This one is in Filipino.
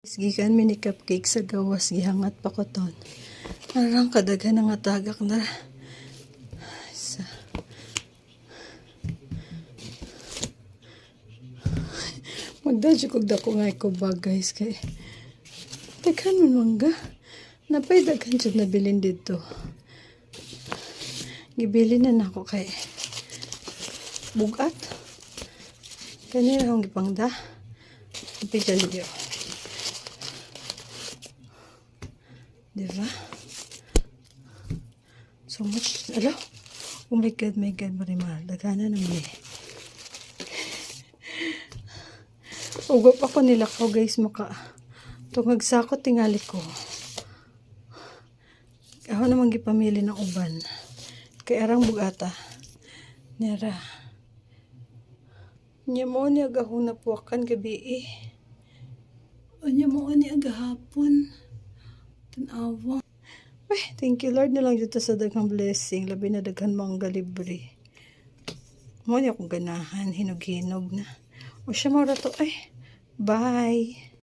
Gikan mini cupcake sa gawas gihangat pa ko ton. Arang kadaghan nga tagak na. Sa magdadyo kog dako nga ko bag guys kay daghan man mangga. Napay daghan jud nabilin dito. Gibili na nako kay bugat. Kanina akong gipangda. Picture video. Diba? So much. Alo? Oh my God, Marimar. Dagana naman eh. Ugap ako nila ko guys maka. Tungag sako tingali ko. Ako naman gipamili ng uban. Kay arang bugata. Nera. Nya mo ni agahon na puwakan gabi eh. Nya mo ni agahapon. Tanawa. Ay, thank you Lord na lang dito sa daghang blessing. Labi na daghan mga libre. Mo niya akong ganahan. Hinog-hinog na. O siya mara to. Ay, bye.